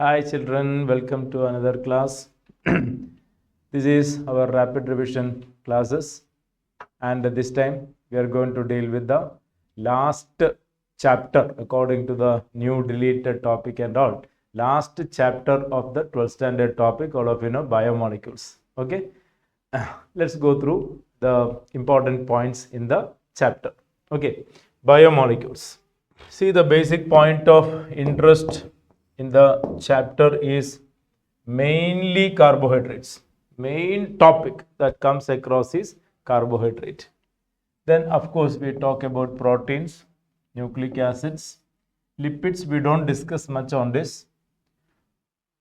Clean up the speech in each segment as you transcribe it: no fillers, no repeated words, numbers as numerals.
Hi children, welcome to another class. This is our rapid revision classes, and this time we are going to deal with the last chapter according to the new deleted topic and all. Last chapter of the 12th standard topic, all of you know, biomolecules. Okay, let's go through the important points in the chapter. Okay, biomolecules. See, the basic point of interest in the chapter is mainly carbohydrates. Main topic that comes across is carbohydrate. Then, of course, we talk about proteins, nucleic acids, lipids. We don't discuss much on this.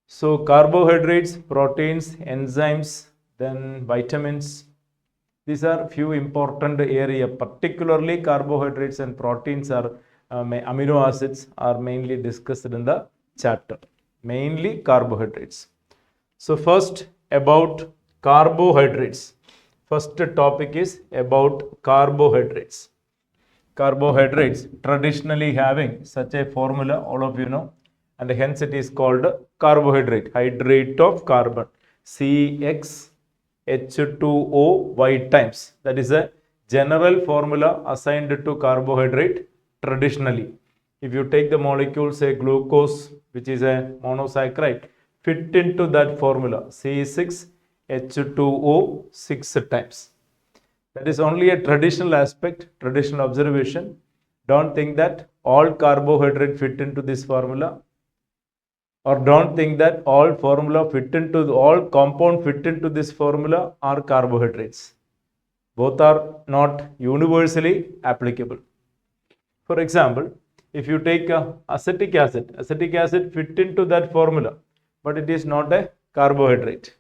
So, carbohydrates, proteins, enzymes, then vitamins. These are few important area. Particularly, carbohydrates and proteins are amino acids are mainly discussed in the chapter. Mainly carbohydrates. So first about carbohydrates. First topic is about carbohydrates. Carbohydrates traditionally having such a formula, all of you know, and hence it is called carbohydrate, hydrate of carbon, CxH2O times. That is a general formula assigned to carbohydrate traditionally. If you take the molecule, say glucose, which is a monosaccharide, fit into that formula, C6H2O 6 times. That is only a traditional aspect, traditional observation. Don't think that all carbohydrate fit into this formula, or don't think that all formula fit into all compound fit into this formula are carbohydrates. Both are not universally applicable. For example, if you take acetic acid fit into that formula, but it is not a carbohydrate,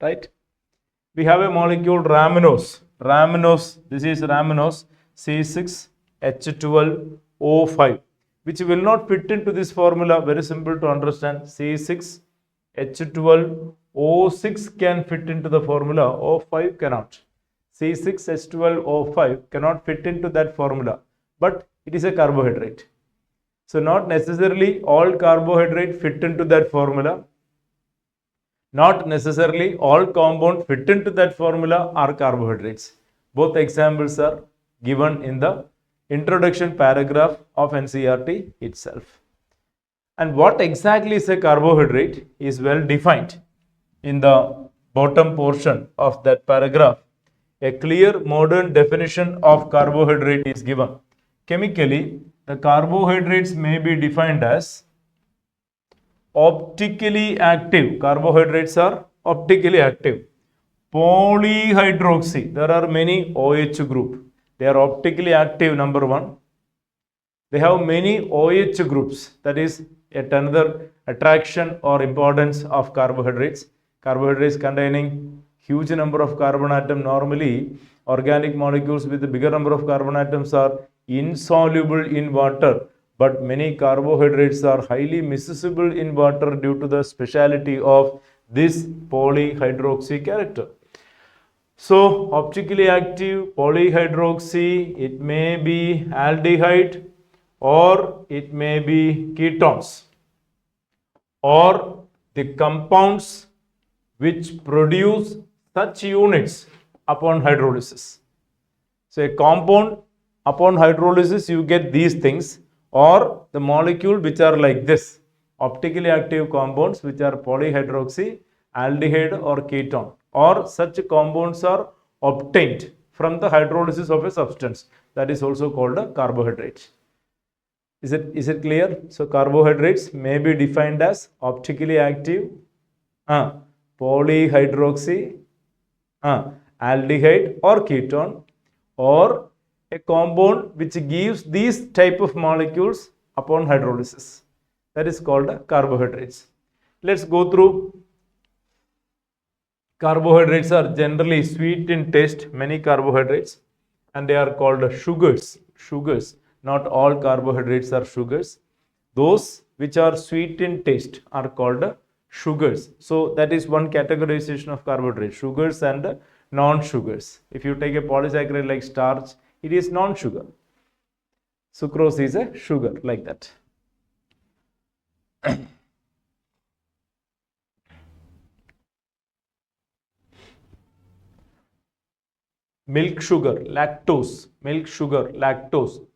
right? We have a molecule ramenose. This is ramenose C6H12O5, which will not fit into this formula. Very simple to understand. C6H12O6 can fit into the formula, O5 cannot. C6H12O5 cannot fit into that formula, but it is a carbohydrate. So not necessarily all carbohydrate fit into that formula. Not necessarily all compound fit into that formula are carbohydrates. Both examples are given in the introduction paragraph of NCERT itself. And what exactly is a carbohydrate is well defined in the bottom portion of that paragraph. A clear modern definition of carbohydrate is given. Chemically, the carbohydrates may be defined as optically active. Carbohydrates are optically active. Polyhydroxy. There are many OH group. They are optically active, number one. They have many OH groups. That is yet another attraction or importance of carbohydrates. Carbohydrates containing huge number of carbon atoms. Normally, organic molecules with a bigger number of carbon atoms are insoluble in water, but many carbohydrates are highly miscible in water due to the speciality of this polyhydroxy character. So, optically active polyhydroxy, it may be aldehyde or it may be ketones or the compounds which produce such units upon hydrolysis. So, a compound upon hydrolysis you get these things, or the molecule which are like this, optically active compounds which are polyhydroxy, aldehyde or ketone, or such compounds are obtained from the hydrolysis of a substance, that is also called a carbohydrate. Is it clear? So carbohydrates may be defined as optically active, polyhydroxy, aldehyde or ketone, or a compound which gives these type of molecules upon hydrolysis. That is called carbohydrates. Let's go through. Carbohydrates are generally sweet in taste, many carbohydrates, and they are called sugars. Not all carbohydrates are sugars. Those which are sweet in taste are called sugars. So that is one categorization of carbohydrates, sugars and non-sugars. If you take a polysaccharide like starch, it is non-sugar. Sucrose is a sugar, like that. milk sugar, lactose, milk sugar, lactose,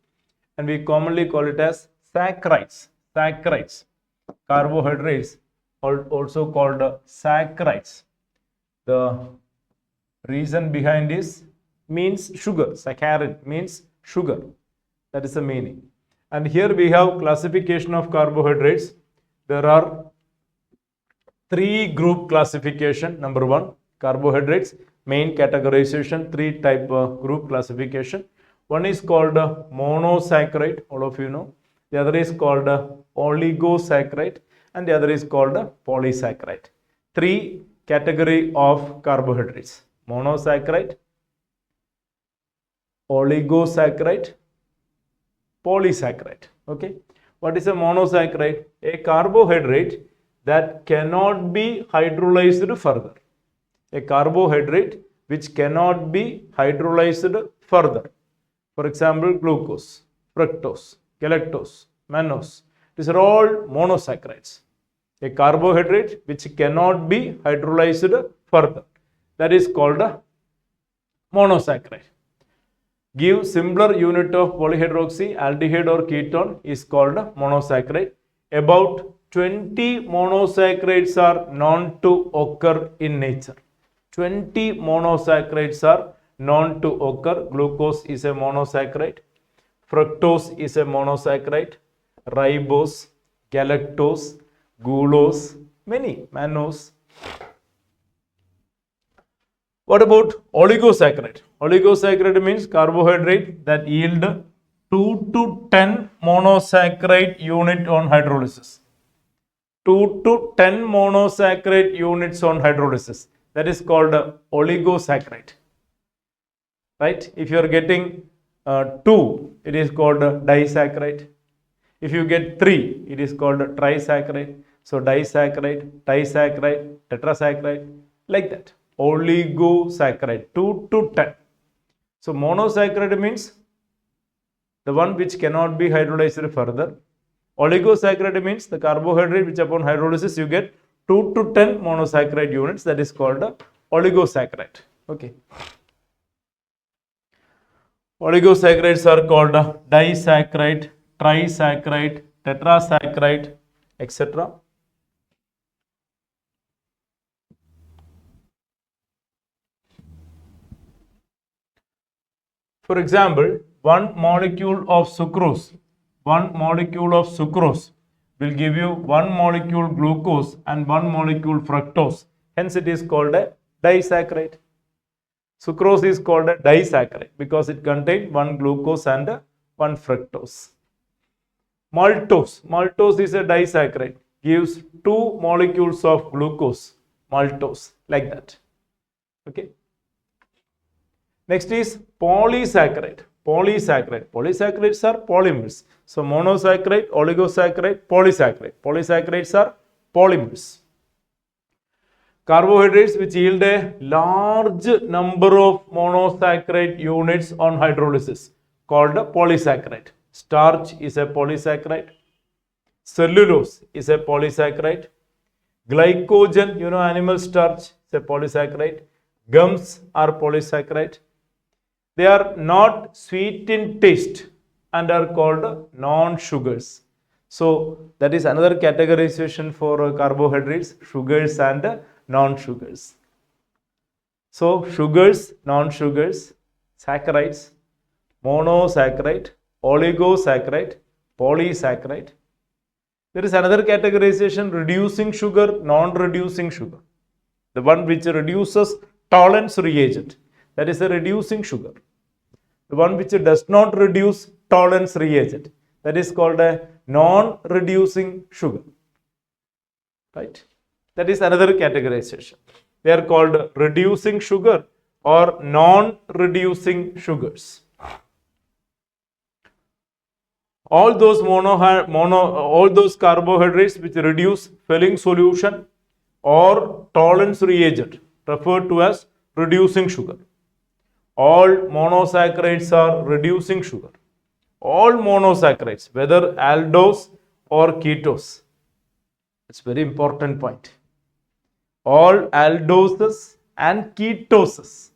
and we commonly call it as saccharides. Saccharides, carbohydrates, also called saccharides. The reason behind this means sugar. Saccharide means sugar. That is the meaning. And here we have classification of carbohydrates. There are three group classification. Number one, carbohydrates, main categorization, three type group classification. One is called monosaccharide, all of you know. The other is called oligosaccharide, and the other is called polysaccharide. Three category of carbohydrates: monosaccharide, oligosaccharide, polysaccharide. Okay, what is a monosaccharide? A carbohydrate that cannot be hydrolyzed further. A carbohydrate which cannot be hydrolyzed further. For example, glucose, fructose, galactose, mannose. These are all monosaccharides. A carbohydrate which cannot be hydrolyzed further. That is called a monosaccharide. Give simpler unit of polyhydroxy, aldehyde or ketone is called monosaccharide. About 20 monosaccharides are known to occur in nature. 20 monosaccharides are known to occur. Glucose is a monosaccharide. Fructose is a monosaccharide. Ribose, galactose, glucose, many, mannose. What about oligosaccharide? Oligosaccharide means carbohydrate that yield 2 to 10 monosaccharide unit on hydrolysis. 2 to 10 monosaccharide units on hydrolysis. That is called oligosaccharide. Right? If you are getting 2, it is called disaccharide. If you get 3, it is called trisaccharide. So disaccharide, disaccharide, tetrasaccharide, like that. Oligosaccharide, 2 to 10. So monosaccharide means the one which cannot be hydrolyzed further. Oligosaccharide means the carbohydrate which upon hydrolysis you get 2 to 10 monosaccharide units. That is called oligosaccharide. Okay. Oligosaccharides are called disaccharide, trisaccharide, tetrasaccharide, etc. For example, one molecule of sucrose will give you one molecule glucose and one molecule fructose. Hence, it is called a disaccharide. Sucrose is called a disaccharide because it contains one glucose and one fructose. Maltose is a disaccharide, gives 2 molecules of glucose, maltose, like that. Okay. Next is polysaccharide. Polysaccharides are polymers. So monosaccharide, oligosaccharide, polysaccharide. Polysaccharides are polymers. Carbohydrates which yield a large number of monosaccharide units on hydrolysis called a polysaccharide. Starch is a polysaccharide. Cellulose is a polysaccharide. Glycogen, you know, animal starch is a polysaccharide. Gums are polysaccharide. They are not sweet in taste and are called non-sugars. So that is another categorization for carbohydrates, sugars and non-sugars. So sugars, non-sugars, saccharides, monosaccharide, oligosaccharide, polysaccharide. There is another categorization, reducing sugar, non-reducing sugar. The one which reduces tolerance reagent, that is a reducing sugar. The one which does not reduce tolerance reagent, that is called a non-reducing sugar. Right? That is another categorization. They are called reducing sugar or non-reducing sugars. All those carbohydrates which reduce filling solution or tolerance reagent referred to as reducing sugar. All monosaccharides are reducing sugar. All monosaccharides, whether aldose or ketose. It's a very important point. All aldoses and ketoses.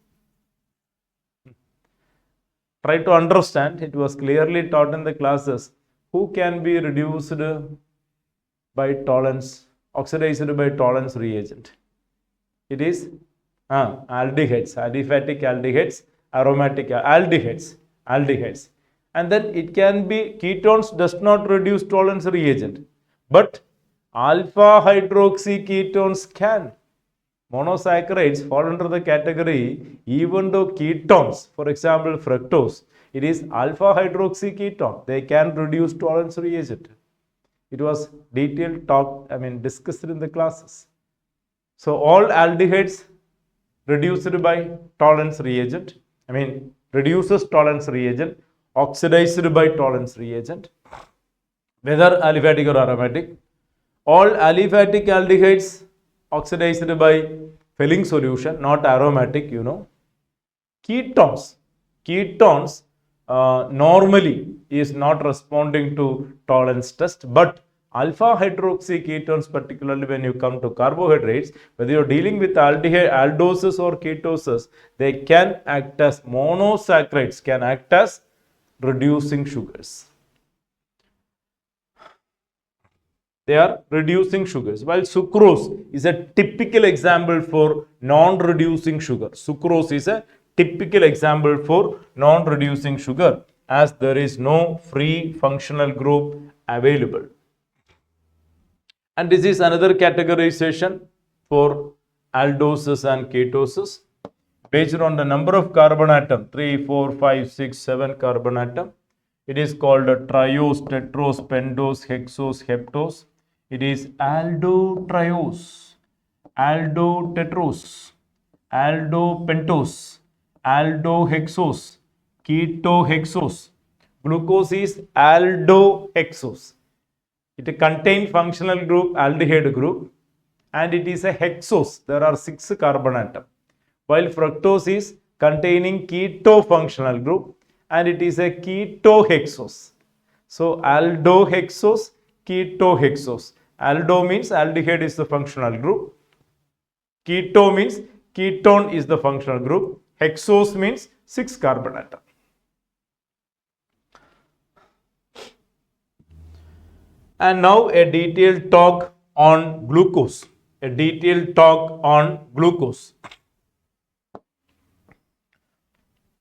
try to understand. It was clearly taught in the classes. Who can be reduced by Tollens, oxidized by Tollens reagent? It is aldehydes, aliphatic aldehydes, aromatic aldehydes. And then it can be ketones does not reduce Tollens reagent, but alpha hydroxy ketones can. Monosaccharides fall under the category even though ketones, for example fructose, it is alpha hydroxy ketone, they can reduce Tollens reagent. It was detailed talk, discussed in the classes. So all aldehydes reduced by Tollens reagent, reduces Tollens reagent, oxidized by Tollens reagent, whether aliphatic or aromatic. All aliphatic aldehydes oxidized by filling solution, not aromatic, Ketones normally is not responding to Tollens test, but alpha hydroxy ketones, particularly when you come to carbohydrates, whether you're dealing with aldoses or ketoses, they can act as monosaccharides, can act as reducing sugars. They are reducing sugars, while sucrose is a typical example for non-reducing sugar. Sucrose is a typical example for non-reducing sugar, as there is no free functional group available. And this is another categorization for aldoses and ketoses based on the number of carbon atom, 3, 4, 5, 6, 7 carbon atom. It is called triose, tetrose, pentose, hexose, heptose. It is aldotriose, aldotetrose, aldopentose, aldohexose, ketohexose. Glucose is aldohexose. It contains functional group aldehyde group, and it is a hexose. There are 6 carbon atoms. While fructose is containing keto functional group, and it is a ketohexose. So aldohexose, ketohexose. Aldo means aldehyde is the functional group. Keto means ketone is the functional group. Hexose means 6 carbon atom. And now a detailed talk on glucose.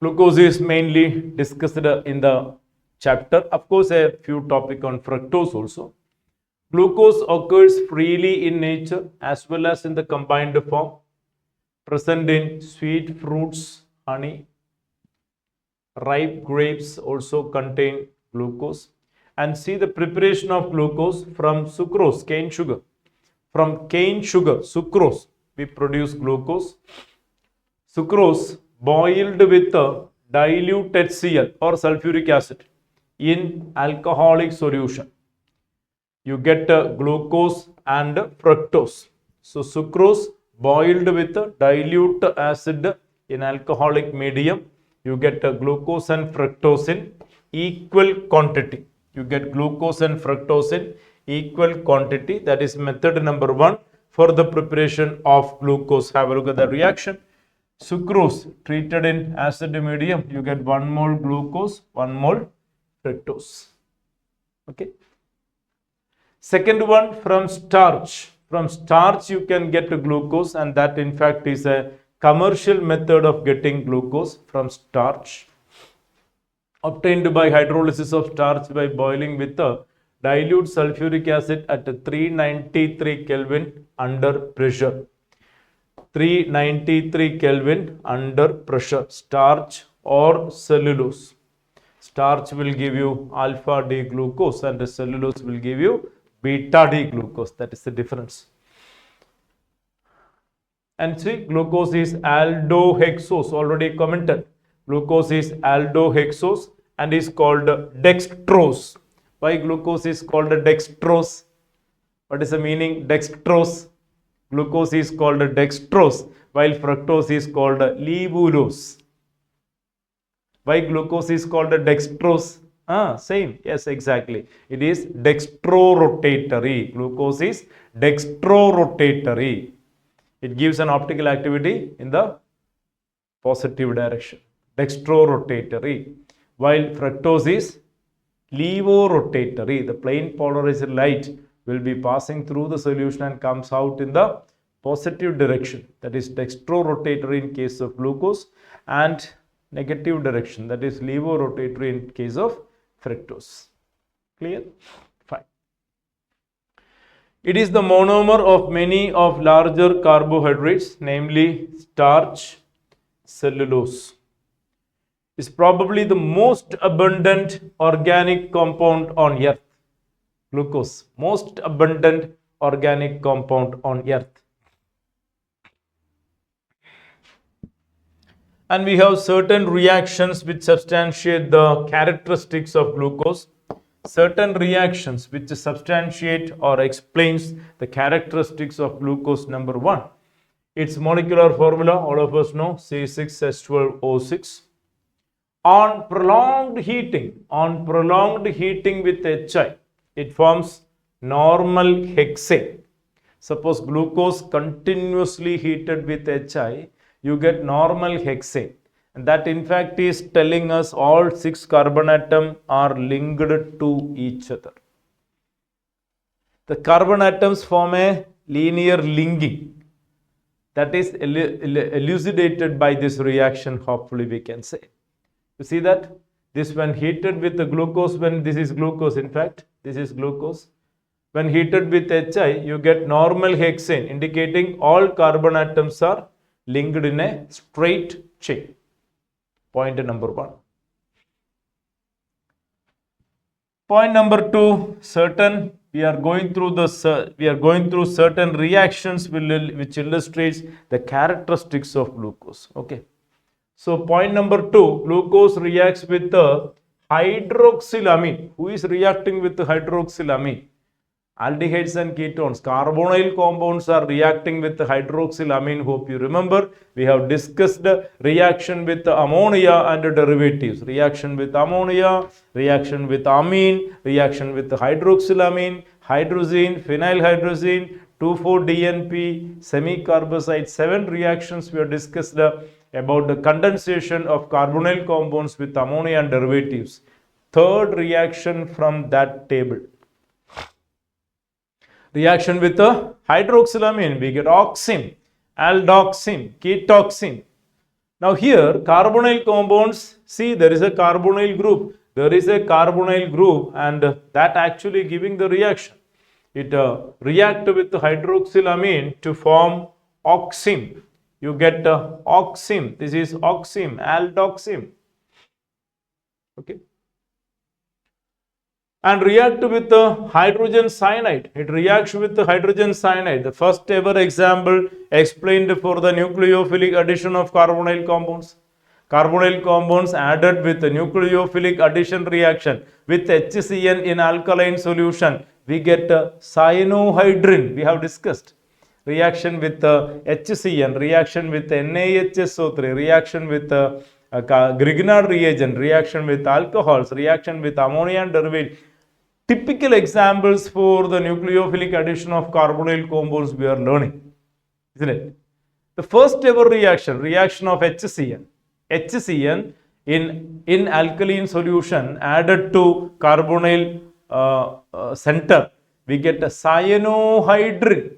Glucose is mainly discussed in the chapter. Of course, a few topics on fructose also. Glucose occurs freely in nature as well as in the combined form, present in sweet fruits, honey. Ripe grapes also contain glucose. And see the preparation of glucose from sucrose, cane sugar. From cane sugar, sucrose, we produce glucose. Sucrose boiled with a dilute HCl or sulfuric acid in alcoholic solution. You get glucose and fructose. So sucrose boiled with a dilute acid in alcoholic medium, you get glucose and fructose in equal quantity. That is method number 1 for the preparation of glucose. Have a look at the reaction. Sucrose treated in acid medium, you get 1 mole glucose, 1 mole fructose. Okay. Second one, from starch. From starch you can get glucose, and that in fact is a commercial method of getting glucose from starch. Obtained by hydrolysis of starch by boiling with a dilute sulfuric acid at 393 Kelvin under pressure. 393 Kelvin under pressure. Starch or cellulose. Starch will give you alpha D glucose and the cellulose will give you beta D glucose. That is the difference. And see, glucose is aldohexose, already commented. Glucose is aldohexose and is called dextrose. Why glucose is called dextrose? What is the meaning dextrose? Glucose is called dextrose while fructose is called levulose. Why glucose is called dextrose? Same. Yes, exactly. It is dextrorotatory. Glucose is dextrorotatory. It gives an optical activity in the positive direction. Dextrorotatory. while fructose is levorotatory. The plain polarized light will be passing through the solution and comes out in the positive direction, that is dextrorotatory in case of glucose, and negative direction, that is levorotatory in case of fructose. Clear? Fine. It is the monomer of many of larger carbohydrates, namely starch, cellulose. Is probably the most abundant organic compound on earth. Glucose, most abundant organic compound on earth. And we have certain reactions which substantiate the characteristics of glucose. Certain reactions which substantiate or explains the characteristics of glucose. Number 1, its molecular formula, all of us know, C6H12O6. On prolonged heating with HI, it forms normal hexane. Suppose glucose continuously heated with HI, you get normal hexane. And that in fact is telling us all 6 carbon atoms are linked to each other. The carbon atoms form a linear linking. That is elucidated by this reaction, hopefully we can say. You see that? This when heated with the glucose, when this is glucose, in fact, this is glucose. When heated with HI, you get normal hexane, indicating all carbon atoms are linked in a straight chain. Point number 1. Point number 2, we are going through certain reactions which illustrates the characteristics of glucose. Okay. So point number 2, glucose reacts with the hydroxylamine. Who is reacting with the hydroxylamine? Aldehydes and ketones. Carbonyl compounds are reacting with the hydroxylamine. Hope you remember. We have discussed the reaction with the ammonia and the derivatives. Reaction with ammonia, reaction with amine, reaction with the hydroxylamine, hydrazine, phenylhydrazine, 2,4-DNP, semi-carbazide. 7 reactions we have discussed about the condensation of carbonyl compounds with ammonia and derivatives. 3rd reaction from that table. Reaction with the hydroxylamine, we get oxime, aldoxime, ketoxime. Now here carbonyl compounds, see there is a carbonyl group. There is a carbonyl group and that actually giving the reaction. It reacts with the hydroxylamine to form oxime. You get oxime. This is oxime, aldoxime. Okay. And react with the hydrogen cyanide. It reacts with the hydrogen cyanide. The first ever example explained for the nucleophilic addition of carbonyl compounds. Carbonyl compounds added with the nucleophilic addition reaction with HCN in alkaline solution. We get cyanohydrin. We have discussed. Reaction with HCN, reaction with NaHSO3, reaction with Grignard reagent, reaction with alcohols, reaction with ammonia and derivative. Typical examples for the nucleophilic addition of carbonyl compounds we are learning, isn't it? The first ever reaction of HCN. HCN in alkaline solution added to carbonyl center, we get a cyanohydrin.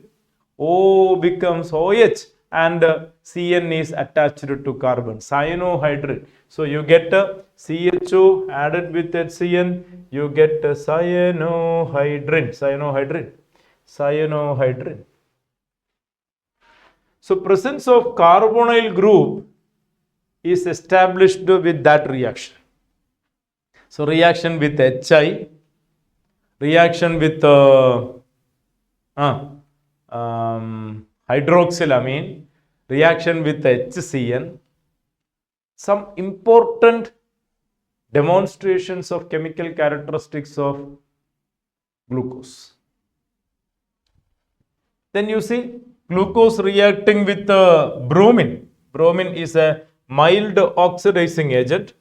O becomes OH and CN is attached to carbon, cyanohydrin. So you get a CHO added with HCN, you get a cyanohydrin. So presence of carbonyl group is established with that reaction. So reaction with HI, reaction with hydroxylamine, reaction with HCN. Some important demonstrations of chemical characteristics of glucose. Then you see glucose reacting with bromine. Bromine is a mild oxidizing agent.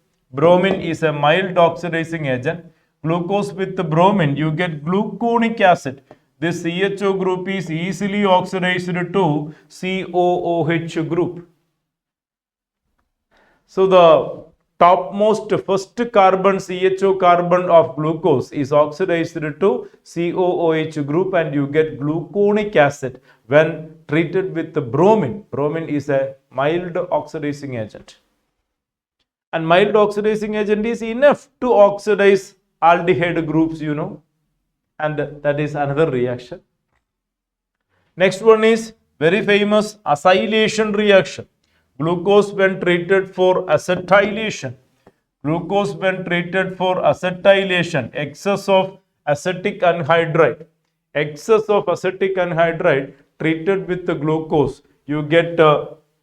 Glucose with the bromine, you get gluconic acid. This CHO group is easily oxidized to COOH group. So the topmost first carbon CHO carbon of glucose is oxidized to COOH group and you get gluconic acid when treated with the bromine. Bromine is a mild oxidizing agent. And mild oxidizing agent is enough to oxidize aldehyde groups, you know. And that is another reaction. Next one is very famous acylation reaction. Glucose when treated for acetylation. Glucose when treated for acetylation, excess of acetic anhydride. Excess of acetic anhydride treated with the glucose, you get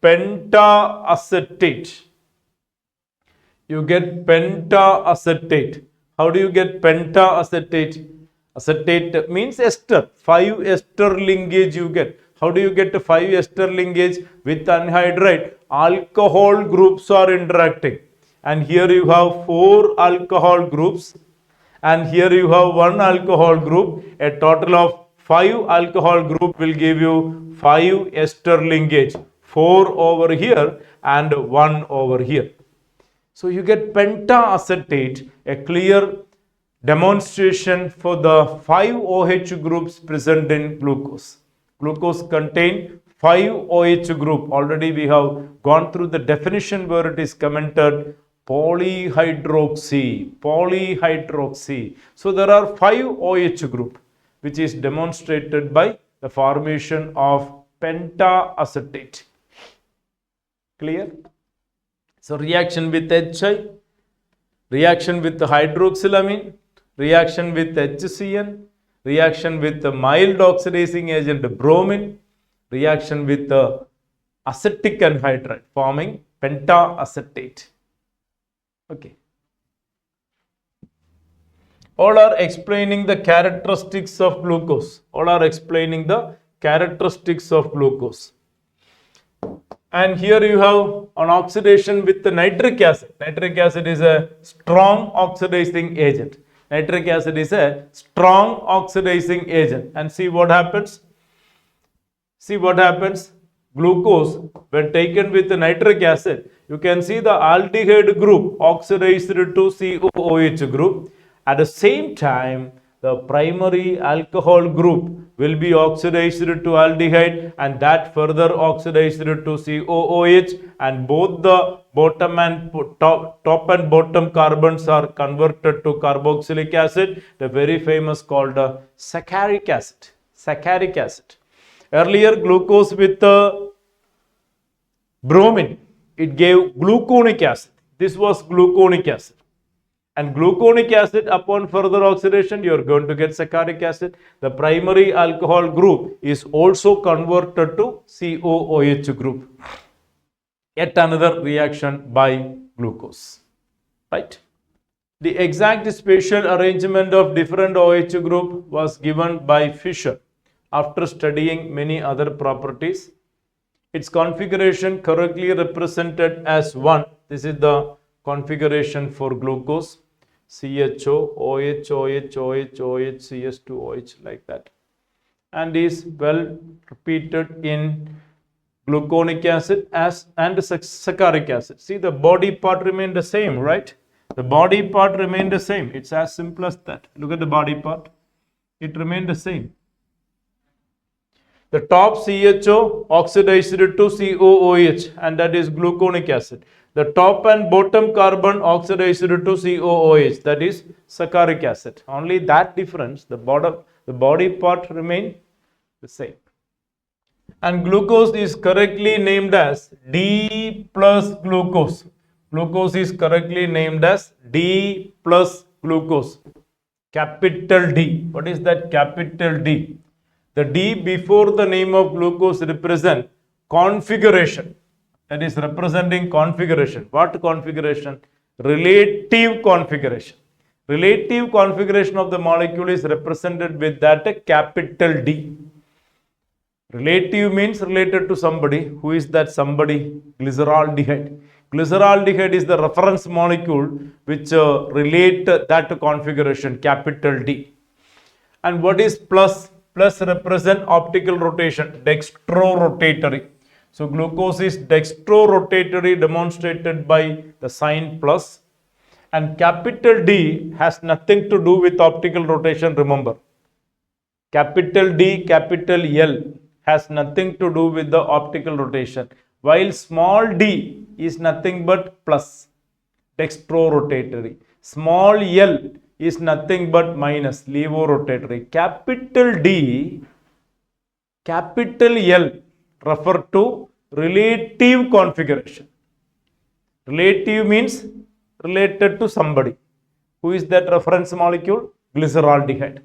pentaacetate. You get pentaacetate. How do you get pentaacetate? Acetate means ester. 5 ester linkage you get. How do you get 5 ester linkage? With anhydride, alcohol groups are interacting. And here you have 4 alcohol groups. And here you have 1 alcohol group. A total of 5 alcohol group will give you 5 ester linkage. 4 over here and 1 over here. So you get pentaacetate, a clear demonstration for the 5 OH groups present in glucose. Glucose contain 5 OH group. Already we have gone through the definition where it is commented polyhydroxy. Polyhydroxy. So there are 5 OH group which is demonstrated by the formation of pentaacetate. Clear? So reaction with HI, reaction with the hydroxylamine, reaction with HCN, reaction with the mild oxidizing agent bromine, reaction with the acetic anhydride forming pentaacetate. Okay. All are explaining the characteristics of glucose. All are explaining the characteristics of glucose. And here you have an oxidation with the nitric acid. Nitric acid is a strong oxidizing agent. Nitric acid is a strong oxidizing agent. And see what happens? See what happens? Glucose, when taken with the nitric acid, you can see the aldehyde group oxidized to COOH group. At the same time, the primary alcohol group will be oxidized to aldehyde and that further oxidized to COOH, and both the bottom and top and bottom carbons are converted to carboxylic acid, the very famous called saccaric acid. Saccaric acid. Earlier glucose with bromine, it gave gluconic acid. This was gluconic acid. And gluconic acid, upon further oxidation, you are going to get saccaric acid. The primary alcohol group is also converted to COOH group. Yet another reaction by glucose. Right? The exact spatial arrangement of different OH group was given by Fischer after studying many other properties. Its configuration correctly represented as 1. This is the configuration for glucose. CHO, OH, OH, OH, OH, CS2OH, like that. And is well repeated in gluconic acid and saccaric acid. See, the body part remained the same, right? The body part remained the same. It's as simple as that. Look at the body part. It remained the same. The top CHO oxidized to COOH, and that is gluconic acid. The top and bottom carbon oxidized to COOH, that is saccaric acid. Only that difference, the body part remain the same. And glucose is correctly named as D plus glucose. Glucose is correctly named as D plus glucose. Capital D. What is that capital D? The D before the name of glucose represent configuration. That is representing configuration. What configuration? Relative configuration. Relative configuration of the molecule is represented with that capital D. Relative means related to somebody. Who is that somebody? Glyceraldehyde. Glyceraldehyde is the reference molecule which relate that configuration, capital D. And what is plus? Plus represent optical rotation, dextrorotatory. So glucose is dextrorotatory demonstrated by the sign plus, and capital D has nothing to do with optical rotation, remember. Capital D, capital L has nothing to do with the optical rotation, while small d is nothing but plus, dextrorotatory. Small l is nothing but minus, levorotatory. Capital L refer to relative configuration. Relative means related to somebody. Who is that reference molecule? Glyceraldehyde.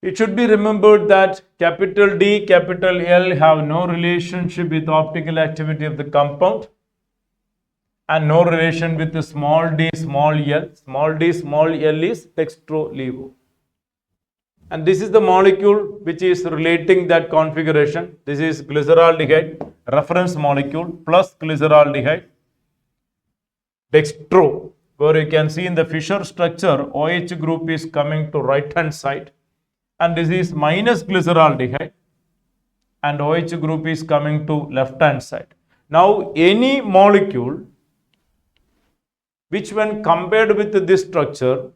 It should be remembered that capital D, capital L have no relationship with optical activity of the compound and no relation with the small d, small l. Small d, small l is dextro-levo. And this is the molecule which is relating that configuration. This is glyceraldehyde, reference molecule plus glyceraldehyde, dextro, where you can see in the Fischer structure, OH group is coming to right hand side, and this is minus glyceraldehyde, and OH group is coming to left hand side. Now any molecule which when compared with this structure,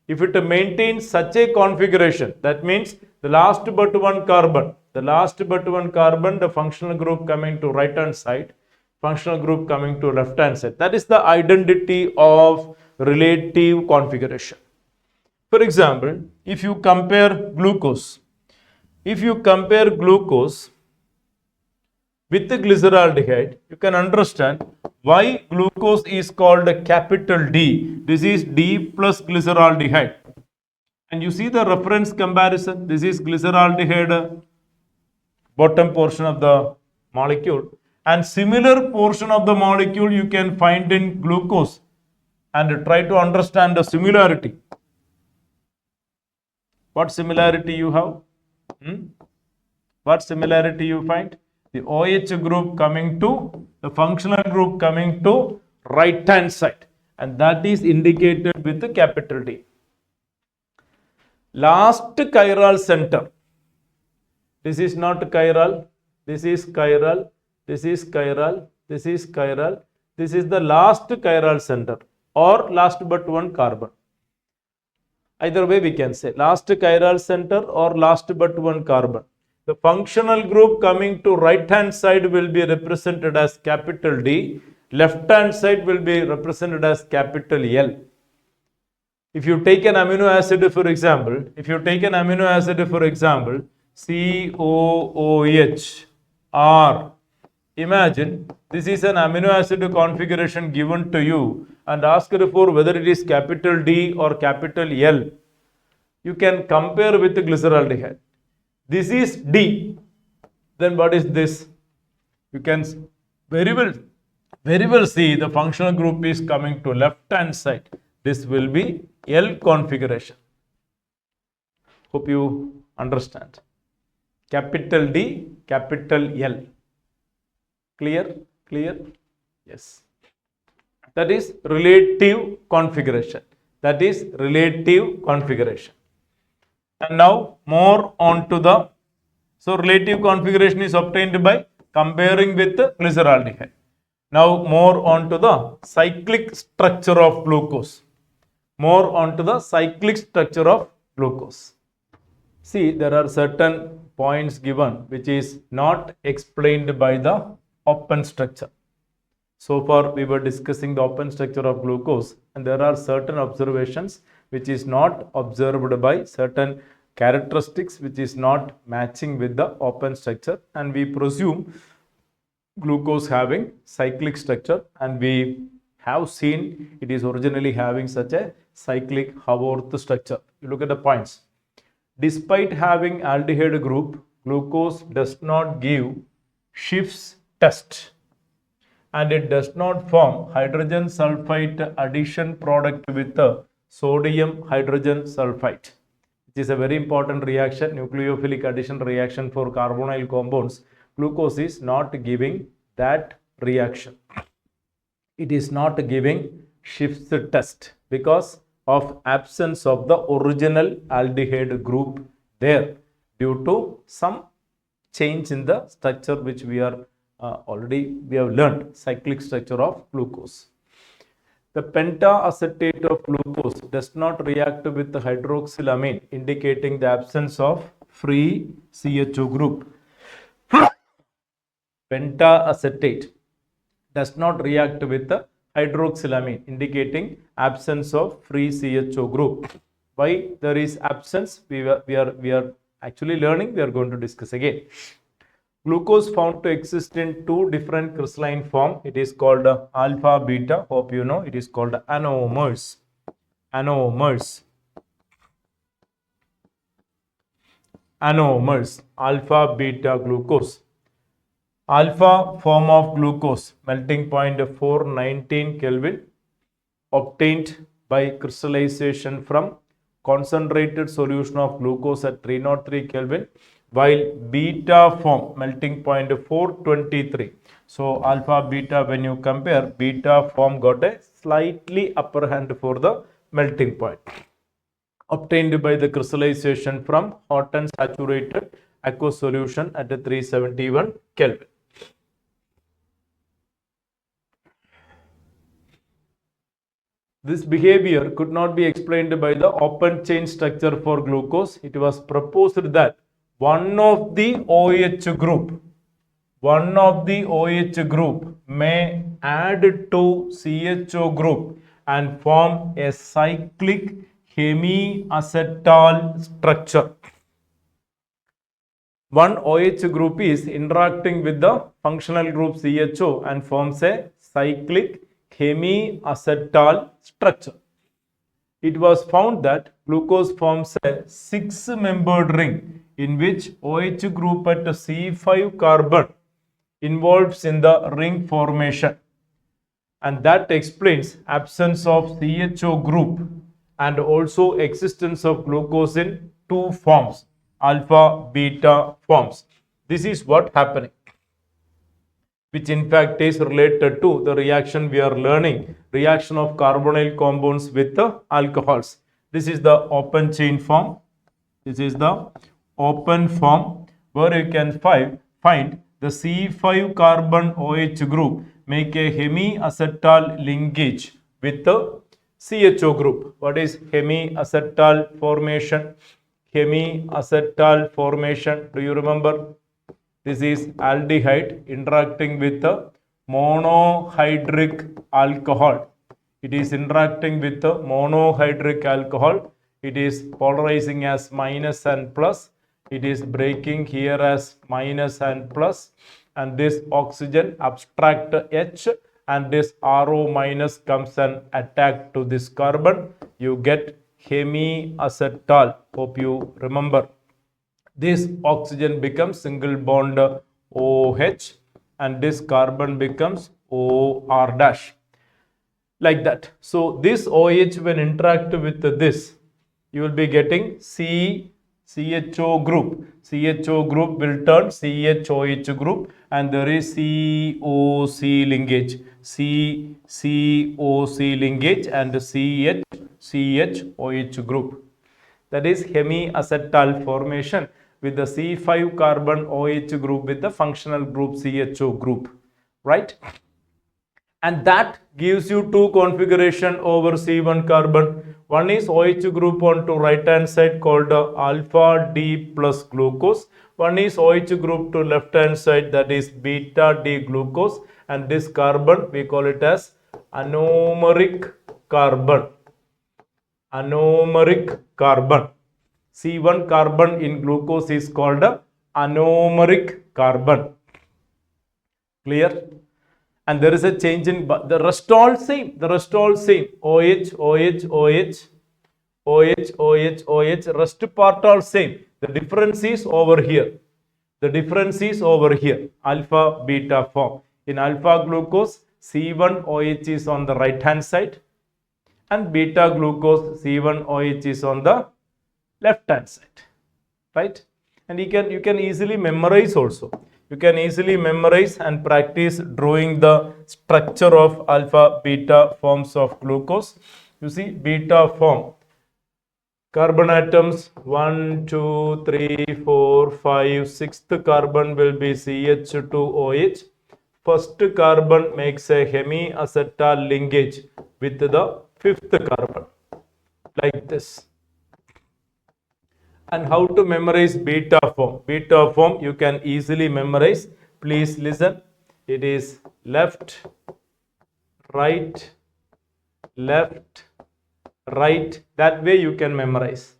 if it maintains such a configuration, that means the last but one carbon, the functional group coming to right hand side, functional group coming to left hand side. That is the identity of relative configuration. For example, if you compare glucose with the glyceraldehyde, you can understand why glucose is called a capital D. This is D plus glyceraldehyde. And you see the reference comparison. This is glyceraldehyde, bottom portion of the molecule. And similar portion of the molecule you can find in glucose. And try to understand the similarity. What similarity you have? What similarity you find? The OH group coming to, the functional group coming to right hand side, and that is indicated with the capital D. Last chiral center. This is not chiral, this is chiral, this is chiral, this is chiral, this is the last chiral center or last but one carbon. Either way we can say last chiral center or last but one carbon. The functional group coming to right hand side will be represented as capital D, left hand side will be represented as capital L. If you take an amino acid for example, COOH R, imagine this is an amino acid configuration given to you and asked for whether it is capital D or capital L. You can compare with the glyceraldehyde. This is D, then what is this? You can very well see the functional group is coming to left hand side. This will be L configuration. Hope you understand. Capital D, capital L. Clear? Yes. That is relative configuration. And now more on to the, so relative configuration is obtained by comparing with the glyceraldehyde. Now more on to the cyclic structure of glucose. See, there are certain points given which is not explained by the open structure. So far we were discussing the open structure of glucose, and there are certain observations which is not observed by certain characteristics which is not matching with the open structure, and we presume glucose having cyclic structure, and we have seen it is originally having such a cyclic Haworth structure. You look at the points. Despite having aldehyde group, glucose does not give Schiff's test, and it does not form hydrogen sulfide addition product with the sodium hydrogen sulfide, which is a very important reaction, nucleophilic addition reaction for carbonyl compounds. Glucose is not giving that reaction. It is not giving Schiff's test because of absence of the original aldehyde group there due to some change in the structure which we are we have learned, cyclic structure of glucose. The pentaacetate of glucose does not react with the hydroxylamine, indicating the absence of free CHO group. Pentaacetate does not react with the hydroxylamine, indicating absence of free CHO group. Why there is absence? We are actually learning. We are going to discuss again. Glucose found to exist in two different crystalline form. It is called alpha beta. Hope you know. It is called anomers. Anomers. Anomers. Alpha beta glucose. Alpha form of glucose, melting point 419 Kelvin, obtained by crystallization from concentrated solution of glucose at 303 Kelvin, while beta form, melting point 423. So alpha beta, when you compare, beta form got a slightly upper hand for the melting point, obtained by the crystallization from hot and saturated aqueous solution at 371 Kelvin. This behavior could not be explained by the open chain structure for glucose. It was proposed that one of the OH group may add to CHO group and form a cyclic hemiacetal structure. One OH group is interacting with the functional group CHO and forms a cyclic hemiacetal structure. It was found that glucose forms a 6-membered ring in which OH group at C5 carbon involves in the ring formation, and that explains absence of CHO group and also existence of glucose in two forms, alpha beta forms. This is what happening, which in fact is related to the reaction we are learning, reaction of carbonyl compounds with the alcohols. This is the open chain form. This is the open form where you can find the C5 carbon OH group make a hemiacetal linkage with the CHO group. What is hemiacetal formation? Hemiacetal formation, do you remember? This is aldehyde interacting with the monohydric alcohol. It is interacting with the monohydric alcohol. It is polarizing as minus and plus. It is breaking here as minus and plus. And this oxygen abstract H and this RO minus comes and attack to this carbon. You get hemiacetal. Hope you remember. This oxygen becomes single bond OH and this carbon becomes OR dash, like that. So this OH when interact with this, you will be getting CHO group. CHO group will turn CHOH group and there is COC linkage. COC linkage and CHOH group. That is hemiacetal formation with the C5 carbon OH group with the functional group CHO group, right? And that gives you two configuration over C1 carbon. One is OH group on to right hand side called alpha D plus glucose. One is OH group to left hand side, that is beta D glucose, and this carbon we call it as anomeric carbon. Anomeric carbon. C1 carbon in glucose is called anomeric carbon. Clear? And there is a change in the rest all same. The rest all same. OH, OH, OH, OH, OH, OH. Rest part all same. The difference is over here. The difference is over here. Alpha beta form. In alpha glucose, C1 OH is on the right hand side, and beta glucose C1 OH is on the left hand side, right? And you can easily memorize also. You can easily memorize and practice drawing the structure of alpha beta forms of glucose. You see beta form. Carbon atoms 1, 2, 3, 4, 5. Sixth carbon will be CH2OH. First carbon makes a hemiacetal linkage with the fifth carbon, like this. And how to memorize beta form? Beta form you can easily memorize. Please listen. It is left, right, left, right. That way you can memorize.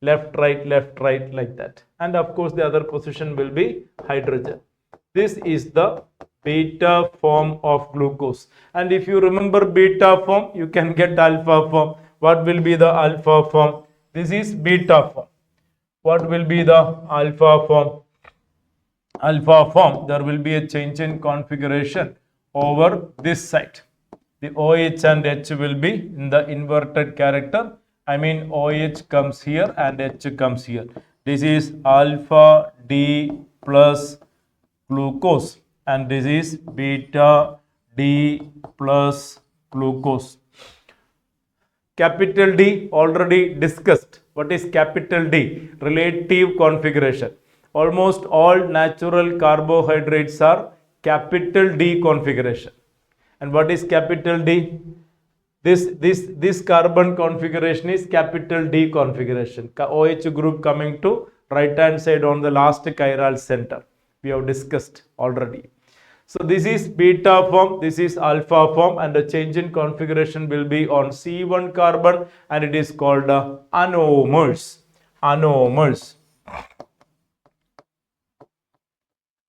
Left, right, like that. And of course, the other position will be hydrogen. This is the beta form of glucose. And if you remember beta form, you can get alpha form. What will be the alpha form? This is beta form. What will be the alpha form? Alpha form, there will be a change in configuration over this side. The OH and H will be in the inverted character. I mean OH comes here and H comes here. This is alpha D plus glucose and this is beta D plus glucose. Capital D already discussed. What is capital D? Relative configuration. Almost all natural carbohydrates are capital D configuration. And what is capital D? This carbon configuration is capital D configuration. OH group coming to right hand side on the last chiral center. We have discussed already. So this is beta form, this is alpha form, and the change in configuration will be on C1 carbon and it is called anomers. Anomers.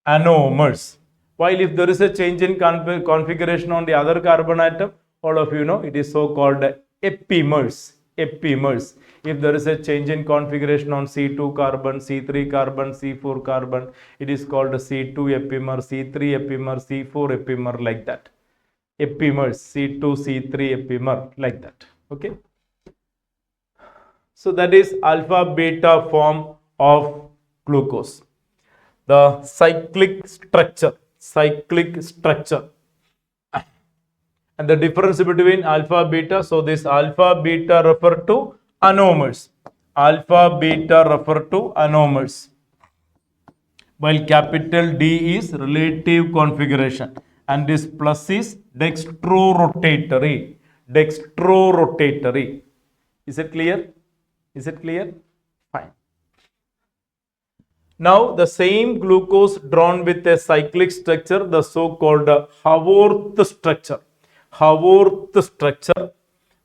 Anomers. While if there is a change in configuration on the other carbon atom, all of you know it is so called epimers. Epimers. If there is a change in configuration on C2 carbon, C3 carbon, C4 carbon, it is called C2 epimer, C3 epimer, C4 epimer, like that. Epimers, C2, C3 epimer, like that. Okay. So that is alpha beta form of glucose. The cyclic structure. Cyclic structure. And the difference between alpha beta, so this alpha beta refer to anomers. Alpha beta refer to anomers. While capital D is relative configuration and this plus is dextrorotatory. Dextrorotatory. Is it clear? Is it clear? Fine. Now the same glucose drawn with a cyclic structure, the so-called Haworth structure. Haworth structure,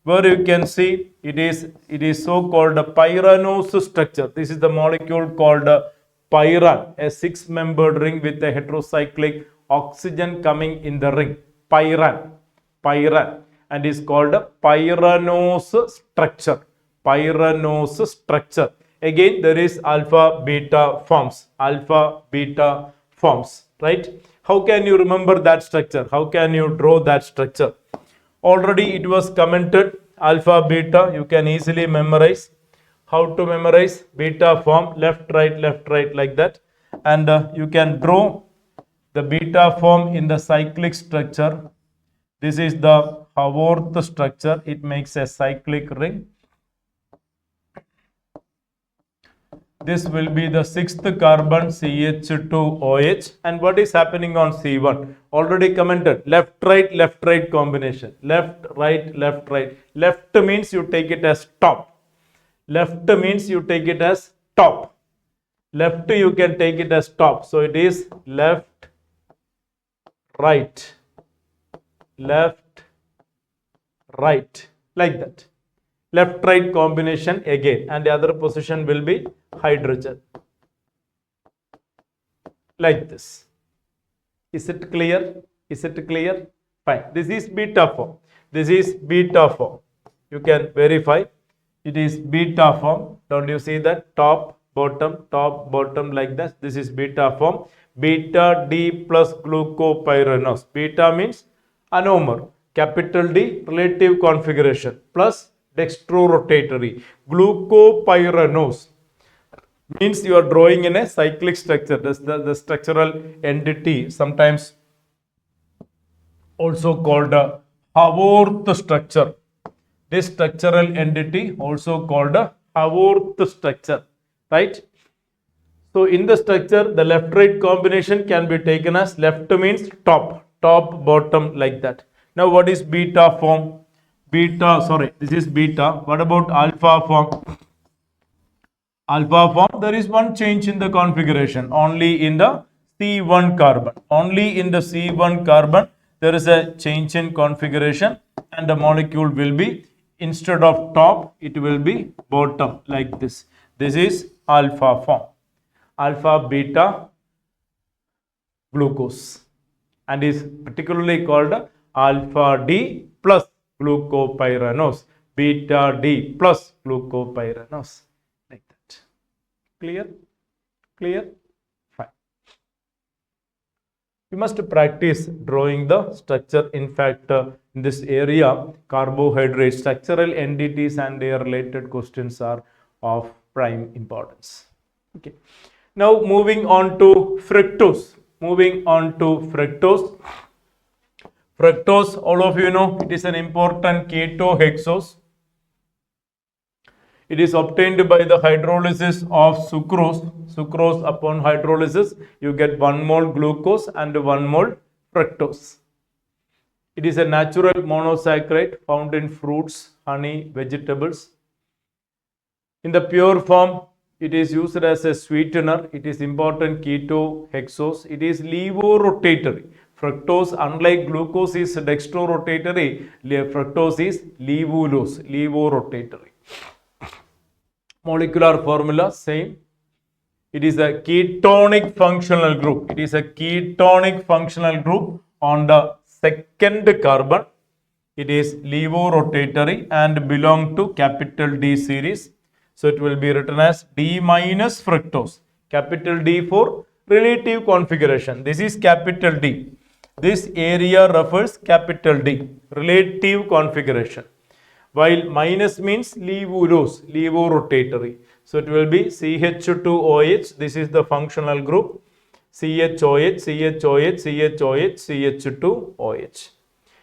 where you can see it is so-called pyranose structure. This is the molecule called pyran, a six-membered ring with a heterocyclic oxygen coming in the ring. Pyran, pyran, and is called pyranose structure. Pyranose structure. Again, there is alpha beta forms. Alpha beta forms, right? How can you remember that structure? How can you draw that structure? Already it was commented, alpha beta, you can easily memorize. How to memorize? Beta form, left, right, like that. And you can draw the beta form in the cyclic structure. This is the Haworth structure. It makes a cyclic ring. This will be the sixth carbon CH2OH. And what is happening on C1? Already commented, left, right combination. Left, right. Left means you take it as top. Left means you take it as top. Left you can take it as top. So it is left, right, like that. Left, right combination again, and the other position will be hydrogen, like this. Is it clear? Is it clear? Fine. This is beta form. This is beta form. You can verify. It is beta form. Don't you see that? Top, bottom, like this. This is beta form. Beta D plus glucopyranose. Beta means anomer. Capital D, relative configuration, plus dextrorotatory. Glucopyranose means you are drawing in a cyclic structure. That's the structural entity, sometimes also called Haworth structure. This structural entity also called Haworth structure, right? So in the structure, the left-right combination can be taken as left means top, bottom like that. Now what is beta form? This is beta. What about alpha form? Alpha form, there is one change in the configuration, only in the C1 carbon. Only in the C1 carbon, there is a change in configuration and the molecule will be, instead of top, it will be bottom like this. This is alpha form. Alpha beta glucose and is particularly called alpha D plus glucopyranose, beta D plus glucopyranose. Like that. Clear? Clear? Fine. You must practice drawing the structure. In fact, in this area, carbohydrate structural entities and their related questions are of prime importance. Okay. Now moving on to fructose. Fructose, all of you know, it is an important ketohexose. It is obtained by the hydrolysis of sucrose. Sucrose, upon hydrolysis, you get 1 mole glucose and 1 mole fructose. It is a natural monosaccharide found in fruits, honey, vegetables. In the pure form, it is used as a sweetener. It is important ketohexose. It is levorotatory. Fructose, unlike glucose, is dextrorotatory. Fructose is levorotatory. Molecular formula same. It is a ketonic functional group. It is a ketonic functional group on the second carbon. It is levorotatory and belong to capital D series. So it will be written as D minus fructose. Capital D for relative configuration. This is capital D. This area refers capital D, relative configuration. While minus means levorotatory. So it will be CH2OH. This is the functional group. CHOH, CHOH, CHOH, CH2OH.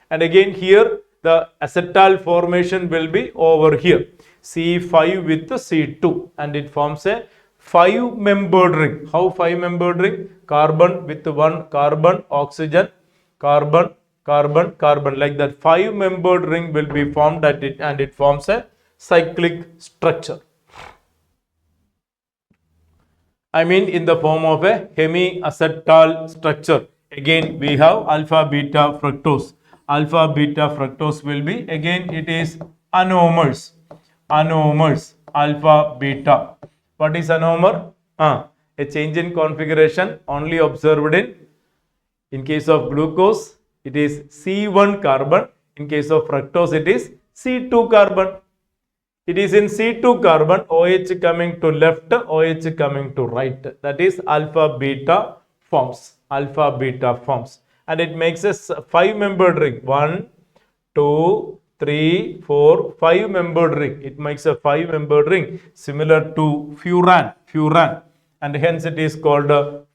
And again here the acetal formation will be over here. C5 with C2 and it forms a 5-membered ring. How 5-membered ring? Carbon with 1 carbon, oxygen, carbon, carbon, carbon, like that. 5-membered ring will be formed at it and it forms a cyclic structure. I mean in the form of a hemiacetal structure. Again we have alpha beta fructose. Alpha beta fructose will be, again it is anomers. Anomers, alpha beta. What is anomer? A change in configuration only observed in case of glucose it is C1 carbon. In case of fructose it is C2 carbon. It is in C2 carbon, OH coming to left, OH coming to right. That is alpha beta forms. Alpha beta forms. And it makes a 5-membered ring. 1, 2, 3, 4, 5-membered ring. It makes a 5-membered ring similar to furan. And hence it is called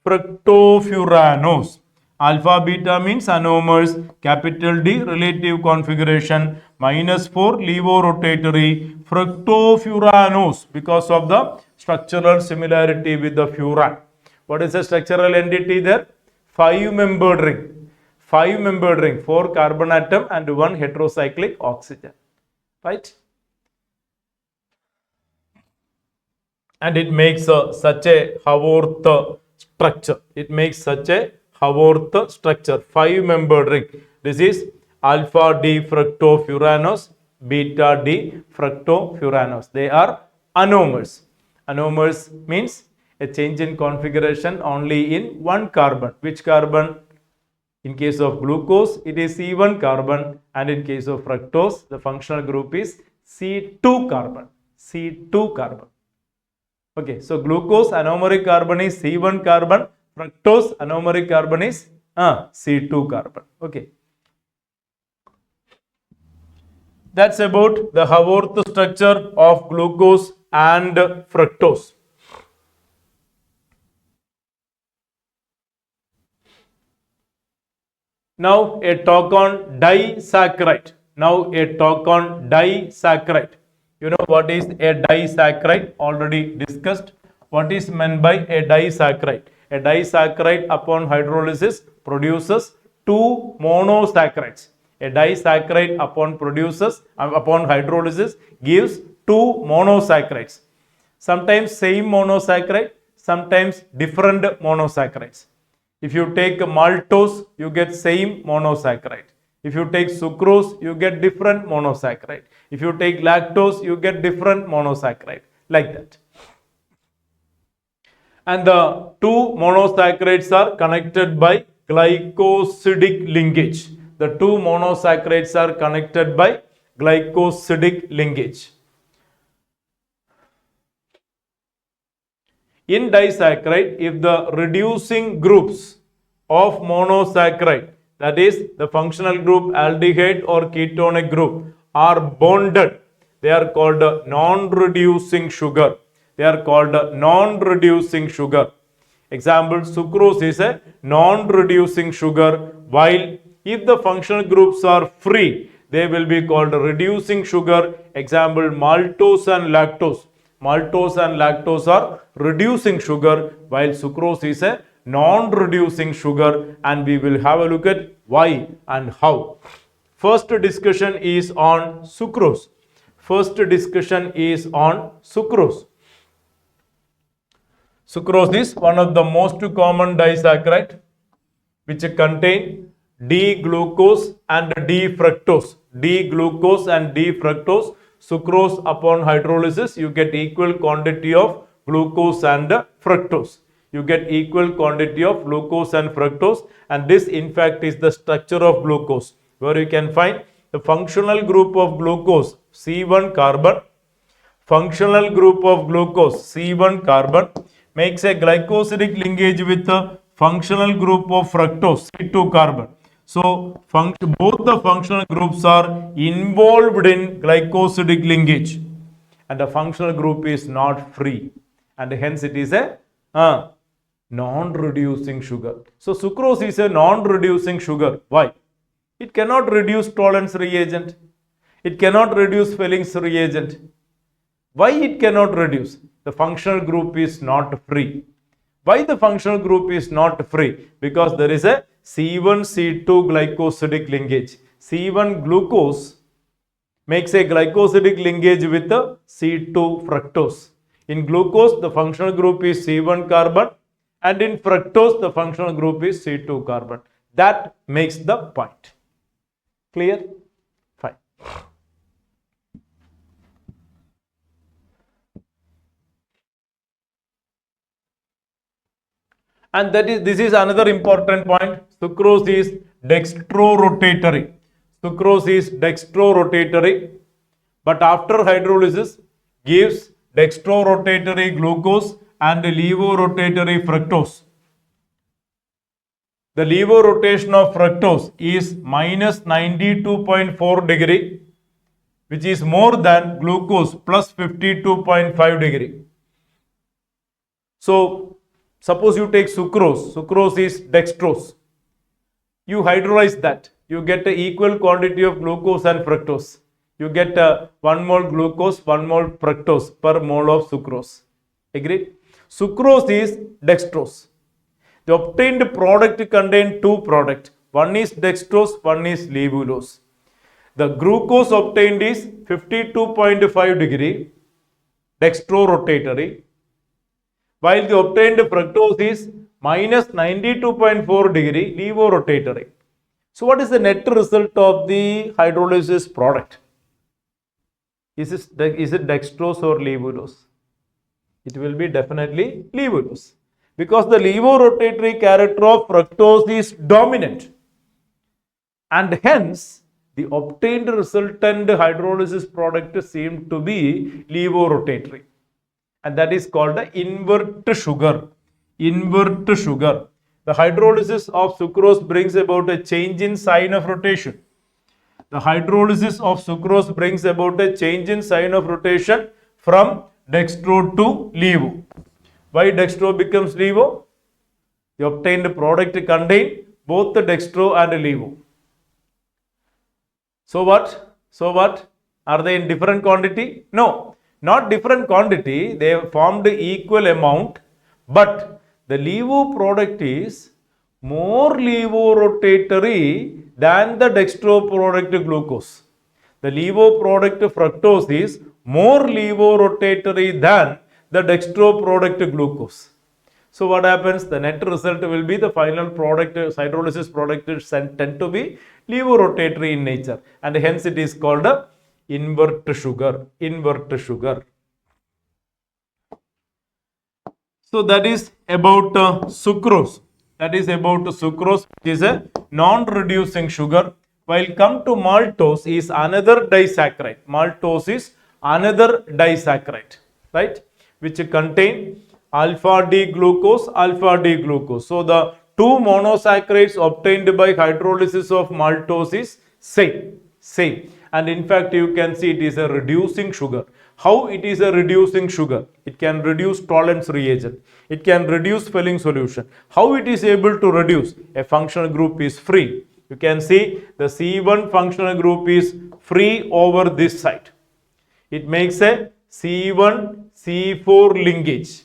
fructofuranose. Alpha beta means anomers, capital D relative configuration, -4 levorotatory, fructofuranose because of the structural similarity with the furan. What is the structural entity there? 5-membered ring. 5-membered ring, 4 carbon atom and 1 heterocyclic oxygen. Right? And it makes such a Haworth structure. It makes such a Haworth structure, 5-membered ring. This is alpha D fructofuranose, beta D fructofuranose. They are anomers. Anomers means a change in configuration only in 1 carbon. Which carbon? In case of glucose, it is C1 carbon, and in case of fructose, the functional group is C2 carbon. C2 carbon. Okay, so glucose anomeric carbon is C1 carbon, fructose anomeric carbon is C2 carbon. Okay. That's about the Haworth structure of glucose and fructose. Now a talk on disaccharide. You know what is a disaccharide? Already discussed. What is meant by a disaccharide? A disaccharide upon hydrolysis produces two monosaccharides. A disaccharide upon hydrolysis gives two monosaccharides. Sometimes same monosaccharide, sometimes different monosaccharides. If you take maltose, you get same monosaccharide. If you take sucrose, you get different monosaccharide. If you take lactose, you get different monosaccharide. Like that. And the two monosaccharides are connected by glycosidic linkage. The two monosaccharides are connected by glycosidic linkage. In disaccharide, if the reducing groups of monosaccharide, that is the functional group aldehyde or ketonic group, are bonded, they are called non-reducing sugar. They are called non-reducing sugar. Example, sucrose is a non-reducing sugar, while if the functional groups are free, they will be called reducing sugar. Example, maltose and lactose. Maltose and lactose are reducing sugar, while sucrose is a non-reducing sugar, and we will have a look at why and how. First discussion is on sucrose. First discussion is on sucrose. Sucrose is one of the most common disaccharide which contain D-glucose and D-fructose. D-glucose and D-fructose. Sucrose upon hydrolysis, you get equal quantity of glucose and fructose. You get equal quantity of glucose and fructose, and this in fact is the structure of glucose, where you can find the functional group of glucose C1 carbon. Functional group of glucose C1 carbon makes a glycosidic linkage with the functional group of fructose C2 carbon. So both the functional groups are involved in glycosidic linkage, and the functional group is not free, and hence it is a non-reducing sugar. So sucrose is a non-reducing sugar. Why? It cannot reduce Tollens reagent. It cannot reduce Felling's reagent. Why it cannot reduce? The functional group is not free. Why the functional group is not free? Because there is a C1-C2 glycosidic linkage. C1 glucose makes a glycosidic linkage with the C2 fructose. In glucose, the functional group is C1 carbon, and in fructose, the functional group is C2 carbon. That makes the point. Clear? Fine. And this is another important point. Sucrose is dextrorotatory. Sucrose is dextrorotatory, but after hydrolysis gives dextrorotatory glucose and levorotatory fructose. The levo-rotation of fructose is minus 92.4 degree, which is more than glucose plus 52.5 degree. So, suppose you take sucrose. Sucrose is dextrose. You hydrolyze that. You get an equal quantity of glucose and fructose. You get 1 mole glucose, 1 mole fructose per mole of sucrose. Agreed? Sucrose is dextrose. The obtained product contains two products. One is dextrose, one is levulose. The glucose obtained is 52.5 degree dextrorotatory, while the obtained fructose is minus 92.4 degree levorotatory. So what is the net result of the hydrolysis product? Is it dextrose or levulose? It will be definitely levulose, because the levorotatory character of fructose is dominant, and hence the obtained resultant hydrolysis product seemed to be levorotatory, and that is called the invert sugar. Invert sugar. The hydrolysis of sucrose brings about a change in sign of rotation. The hydrolysis of sucrose brings about a change in sign of rotation from dextro to levo. Why dextro becomes levo? The obtained product contains both the dextro and levo. So what? Are they in different quantity? No, not different quantity. They have formed equal amount, but the levo product is more levorotatory than the dextro product glucose. The levo product fructose is more levorotatory than the dextro product glucose. So what happens? The net result will be the final product, hydrolysis product tend to be levorotatory in nature, and hence it is called a invert sugar. Invert sugar. So that is about sucrose. That is about sucrose, which is a non-reducing sugar. While come to maltose is another disaccharide. Maltose is another disaccharide, right? Which contain alpha D glucose, alpha D glucose. So the two monosaccharides obtained by hydrolysis of maltose is same. And in fact, you can see it is a reducing sugar. How it is a reducing sugar? It can reduce Tollens reagent. It can reduce Fehling solution. How it is able to reduce? A functional group is free. You can see the C1 functional group is free over this side. It makes a C1 C4 linkage.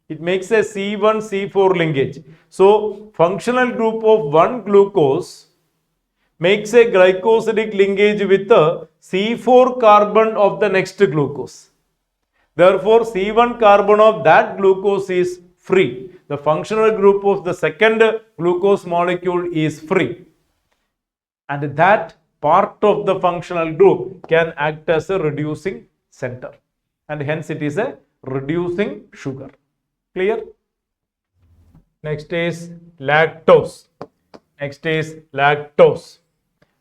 It makes a C1 C4 linkage. So functional group of 1 glucose makes a glycosidic linkage with the C4 carbon of the next glucose. Therefore, C1 carbon of that glucose is free. The functional group of the second glucose molecule is free. And that part of the functional group can act as a reducing center. And hence it is a reducing sugar. Clear? Next is lactose. Next is lactose.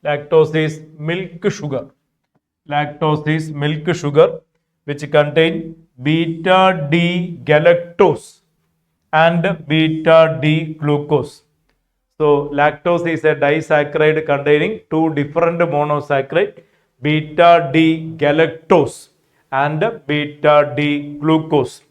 Lactose is milk sugar. Lactose is milk sugar which contain beta D galactose and beta D glucose. So lactose is a disaccharide containing two different monosaccharides, beta D galactose and beta D glucose.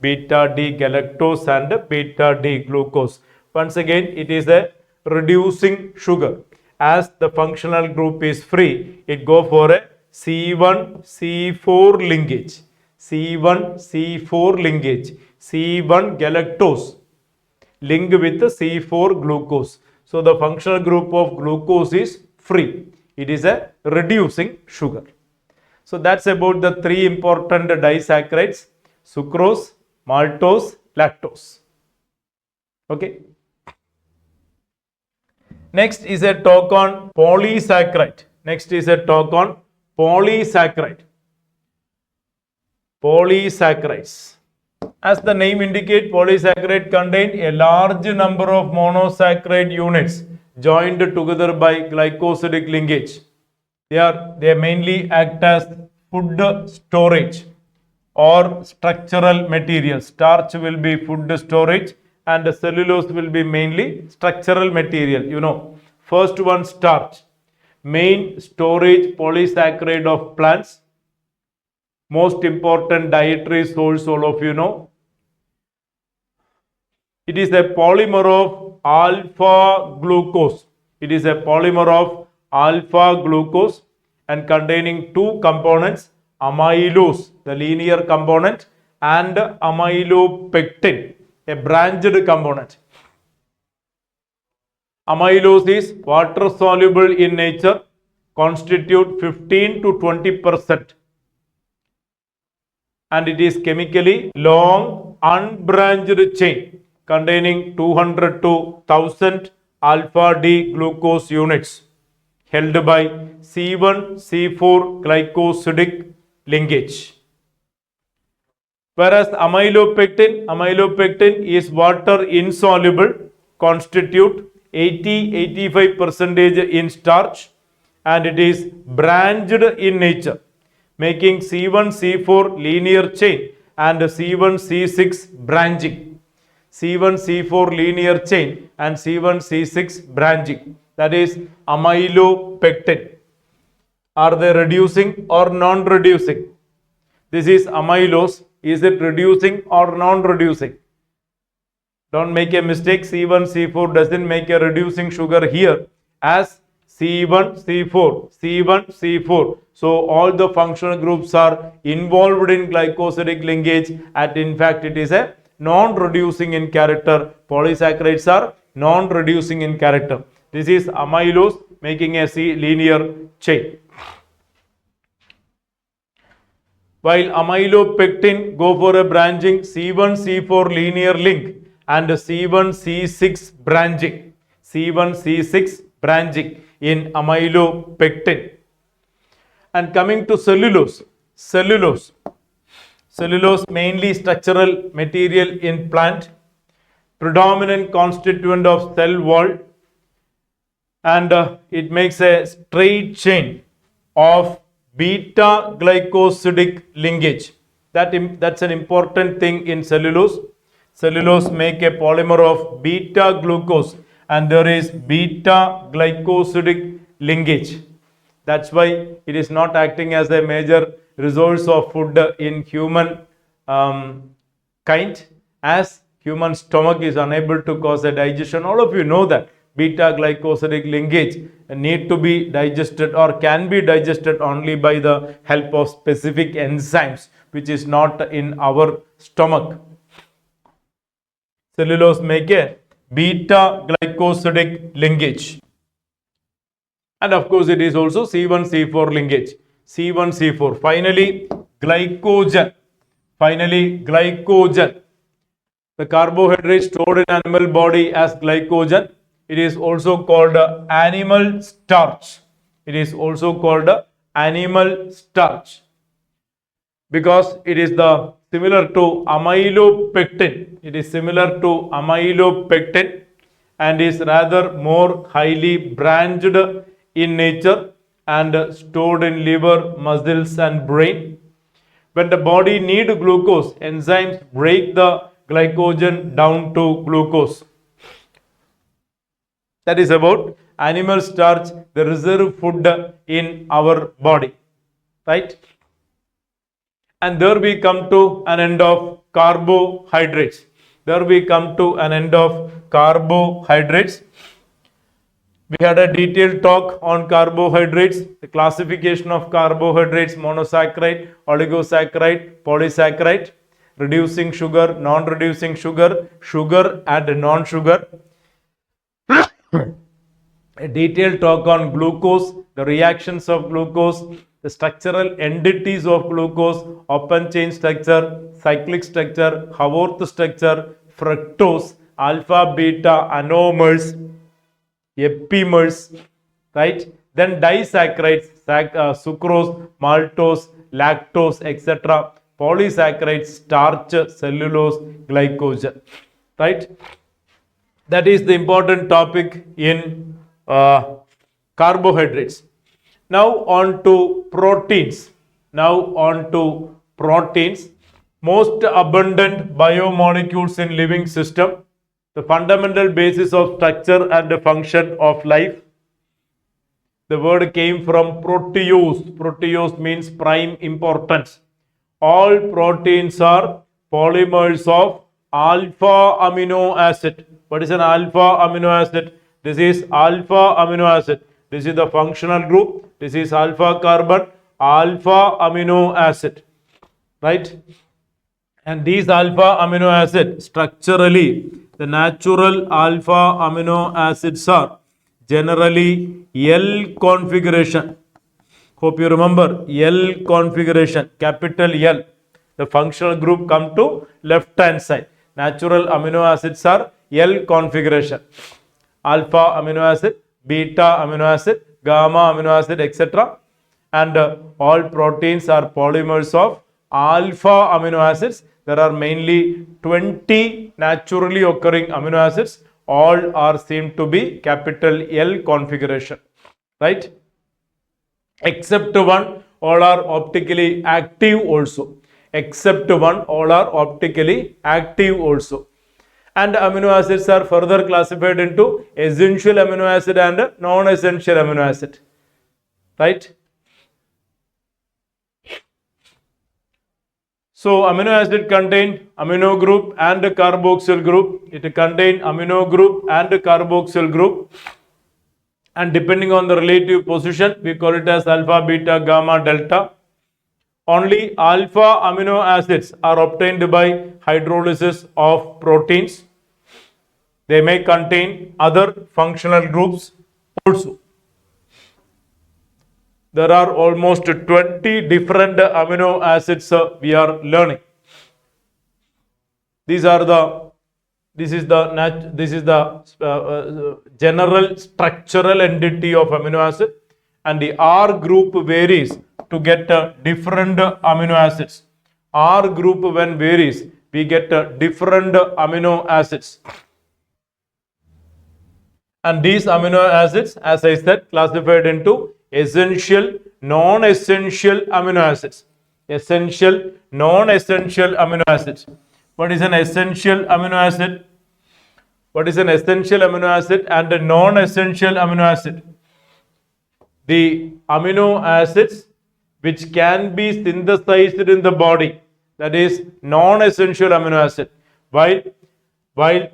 Beta D galactose and beta D glucose. Once again, it is a reducing sugar. As the functional group is free, it go for a C1 C4 linkage. C1 C4 linkage. C1 galactose link with the C4 glucose. So the functional group of glucose is free. It is a reducing sugar. So that's about the three important disaccharides: sucrose, maltose, lactose. Okay. Next is a talk on polysaccharide. Next is a talk on polysaccharide. Polysaccharides. As the name indicates, polysaccharide contain a large number of monosaccharide units joined together by glycosidic linkage. They mainly act as food storage or structural material. Starch will be food storage and cellulose will be mainly structural material. You know, first one, starch, main storage polysaccharide of plants, most important dietary source, all of you know. It is a polymer of alpha glucose. It is a polymer of alpha glucose and containing two components, amylose, the linear component, and amylopectin, a branched component. Amylose is water soluble in nature, constitute 15 to 20%, and it is chemically long unbranched chain containing 200 to 1000 alpha D glucose units held by C1 C4 glycosidic linkage. Whereas amylopectin is water insoluble, constitute 80-85% in starch, and it is branched in nature, making C1 C4 linear chain and C1 C6 branching. C1 C4 linear chain and C1 C6 branching. That is amylopectin. Are they reducing or non-reducing? This is amylose. Is it reducing or non-reducing? Don't make a mistake. C1 C4 doesn't make a reducing sugar here, as C1 C4. So all the functional groups are involved in glycosidic linkage, and in fact it is a non-reducing in character. Polysaccharides are non-reducing in character. This is amylose making a linear chain. While amylopectin go for a branching C1-C4 linear link and C1-C6 branching. C1-C6 branching in amylopectin. And coming to cellulose. Cellulose mainly structural material in plant, predominant constituent of cell wall, and it makes a straight chain of beta glycosidic linkage. That's an important thing in cellulose. Cellulose make a polymer of beta glucose, and there is beta glycosidic linkage. That's why it is not acting as a major resource of food in human kind, as human stomach is unable to cause a digestion. All of you know that beta glycosidic linkage need to be digested or can be digested only by the help of specific enzymes, which is not in our stomach. Cellulose make a beta glycosidic linkage. And of course, it is also C1-C4 linkage. C1-C4. Finally, glycogen. The carbohydrate stored in animal body as glycogen. It is also called animal starch. Because it is similar to amylopectin. And is rather more highly branched in nature and stored in liver, muscles and brain. When the body needs glucose, enzymes break the glycogen down to glucose. That is about animal starch, the reserve food in our body, right? And there we come to an end of carbohydrates. We had a detailed talk on carbohydrates, the classification of carbohydrates: monosaccharide, oligosaccharide, polysaccharide, reducing sugar, non-reducing sugar, sugar and non-sugar. A detailed talk on glucose, the reactions of glucose, the structural entities of glucose: open chain structure, cyclic structure, Haworth structure, fructose, alpha, beta, anomers, epimers, right? Then disaccharides, sucrose, maltose, lactose, etc. Polysaccharides, starch, cellulose, glycogen, right? That is the important topic in carbohydrates. Now on to proteins. Most abundant biomolecules in living system, the fundamental basis of structure and the function of life. The word came from proteose. Proteose means prime importance. All proteins are polymers of alpha amino acid. What is an alpha amino acid? This is alpha amino acid. This is the functional group. This is alpha carbon, alpha amino acid, right? And these alpha amino acids, structurally, the natural alpha amino acids are generally L configuration. Hope you remember L configuration, capital L. The functional group come to left hand side. Natural amino acids are L configuration. Alpha amino acid, beta amino acid, gamma amino acid, etc. And all proteins are polymers of alpha amino acids. There are mainly 20 naturally occurring amino acids. All are seen to be capital L configuration, right? Except one, all are optically active also. Except one, all are optically active also. And amino acids are further classified into essential amino acid and non-essential amino acid, right? So amino acid contain amino group and carboxyl group. It contain amino group and carboxyl group. and depending on the relative position, we call it as alpha, beta, gamma, delta. Only alpha amino acids are obtained by hydrolysis of proteins. They may contain other functional groups also. There are almost 20 different amino acids we are learning. This is the general structural entity of amino acid, and the R group varies to get different amino acids. R group when varies, we get different amino acids. And these amino acids, as I said, classified into essential, non-essential amino acids. Essential, non-essential amino acids. What is an essential amino acid? What is an essential amino acid and a non-essential amino acid? The amino acids which can be synthesized in the body, that is non-essential amino acid, while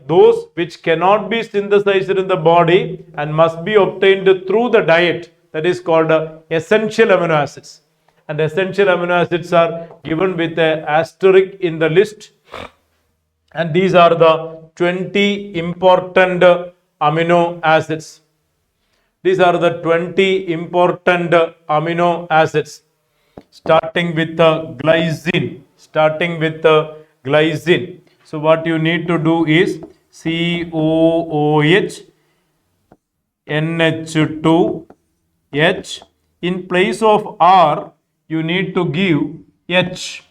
those which cannot be synthesized in the body and must be obtained through the diet, that is called essential amino acids. And essential amino acids are given with an asterisk in the list. And these are the 20 important amino acids. These are the 20 important amino acids, starting with glycine. So what you need to do is COOH, NH2H. In place of R, you need to give H.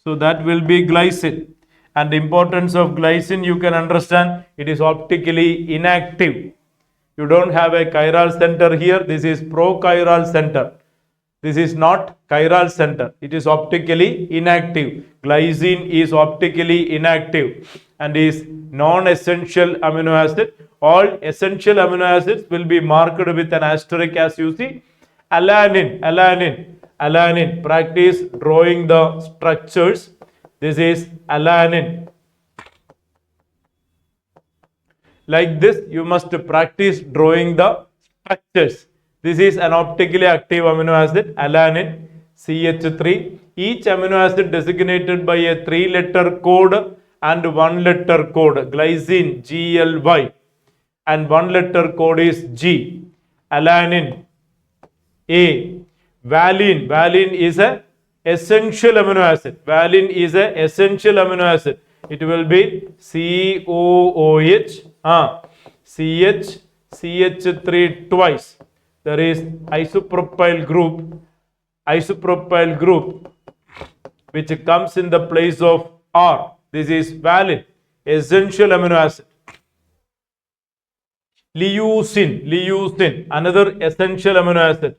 So that will be glycine. And the importance of glycine you can understand, it is optically inactive. You don't have a chiral center here. This is prochiral center. This is not chiral center. It is optically inactive. Glycine is optically inactive and is non-essential amino acid. All essential amino acids will be marked with an asterisk as you see. Alanine. Practice drawing the structures. This is alanine. Like this, you must practice drawing the structures. This is an optically active amino acid, alanine, CH3. Each amino acid designated by a 3-letter code and 1-letter code. Glycine, GLY. And 1-letter code is G. Alanine, A. Valine is a essential amino acid. Valine is a essential amino acid. It will be COOH, CH3 twice. There is isopropyl group which comes in the place of R. This is valine, essential amino acid. Leucine, another essential amino acid.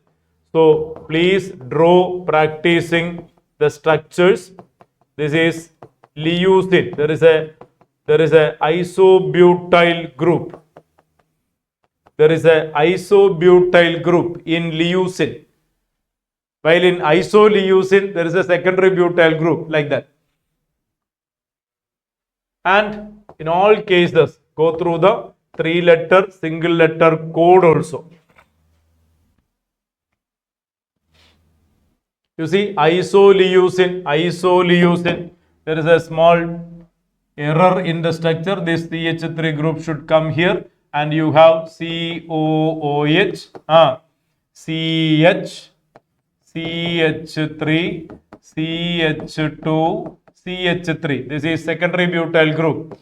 So please draw practicing the structures. This is leucine. There is a isobutyl group. There is a isobutyl group in leucine. While in isoleucine, there is a secondary butyl group like that. And in all cases, go through the 3-letter, single letter code also. You see, isoleucine, there is a small error in the structure. This CH3 group should come here, and you have COOH, CH, CH3, CH2, CH3. This is secondary butyl group.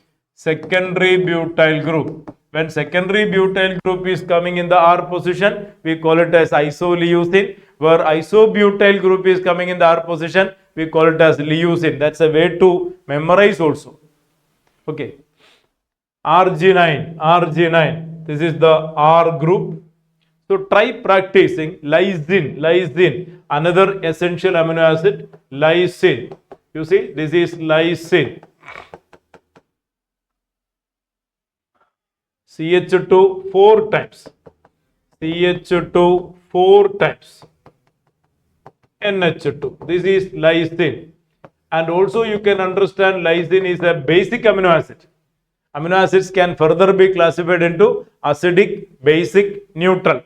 When secondary butyl group is coming in the R position, we call it as isoleucine. Where isobutyl group is coming in the R position, we call it as leucine. That's a way to memorize also. Okay. Arginine. This is the R group. So try practicing lysine, another essential amino acid, lysine. You see, this is lysine. CH2 4 times. CH2 4 times. NH2. This is lysine. And also you can understand lysine is a basic amino acid. Amino acids can further be classified into acidic, basic, neutral.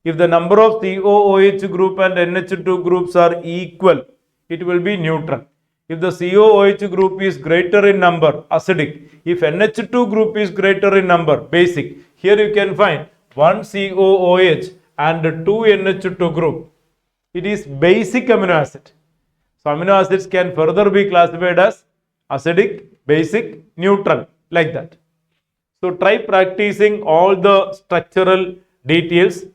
If the number of COOH group and NH2 groups are equal, it will be neutral. If the COOH group is greater in number, acidic. If NH2 group is greater in number, basic. Here you can find 1 COOH and 2 NH2 group. It is basic amino acid. So amino acids can further be classified as acidic, basic, neutral, like that. So try practicing all the structural details.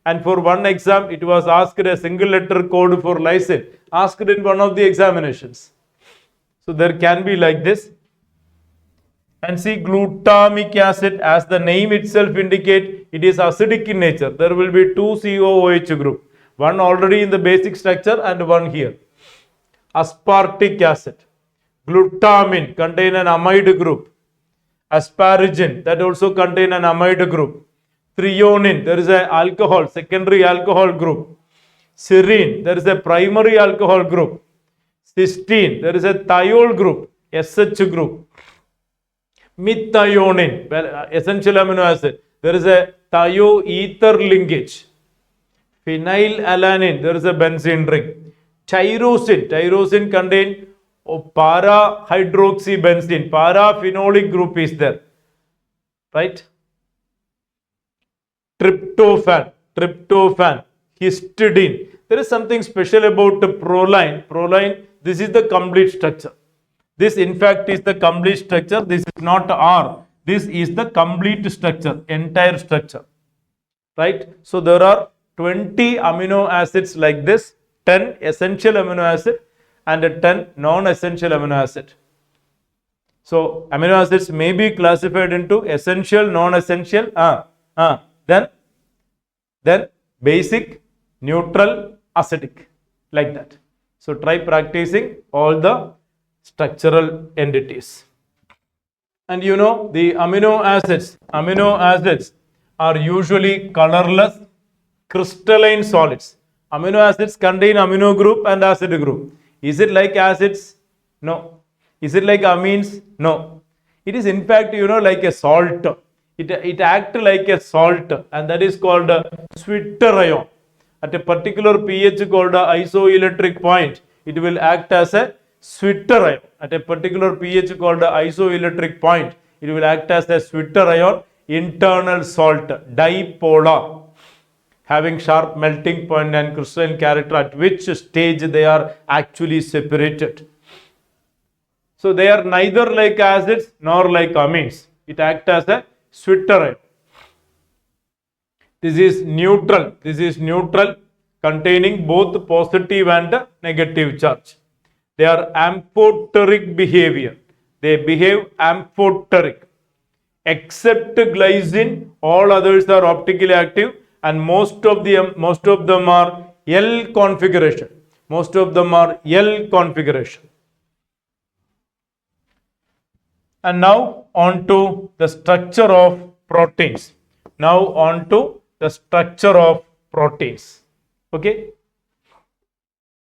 And for one exam, it was asked a single letter code for lysine, asked in one of the examinations. So there can be like this. And see, glutamic acid, as the name itself indicate, it is acidic in nature. There will be 2 COOH group, one already in the basic structure and one here. Aspartic acid, glutamine contain an amide group. Asparagine, that also contain an amide group. Threonine, there is a alcohol, secondary alcohol group. Serine, there is a primary alcohol group. Cysteine, there is a thiol group, SH group. Methionine, essential amino acid, there is a thioether linkage. Phenylalanine, there is a benzene ring. Tyrosine contain para-hydroxybenzene, paraphenolic group is there, right? Tryptophan, histidine. There is something special about proline. Proline, this is the complete structure. This in fact is the complete structure. This is not R. This is the complete structure, entire structure, right? So there are 20 amino acids like this, 10 essential amino acid and 10 non-essential amino acid. So amino acids may be classified into essential, non-essential, then basic, neutral, acidic, like that. So try practicing all the structural entities. And you know, the amino acids are usually colorless crystalline solids. Amino acids contain amino group and acid group. Is it like acids? No. Is it like amines? No. It is in fact, you know, like a salt. It acts like a salt, and that is called a Zwitter ion. At a particular pH called a isoelectric point, it will act as a Zwitter ion. At a particular pH called a isoelectric point, it will act as a Zwitter ion, internal salt, dipolar, having sharp melting point and crystalline character, at which stage they are actually separated. So they are neither like acids nor like amines. It acts as a Zwitter ion. This is neutral. This is neutral, containing both positive and negative charge. They are amphoteric behavior. They behave amphoteric. Except glycine, all others are optically active, and most of them are L configuration. Most of them are L configuration. And now on to the structure of proteins. Okay.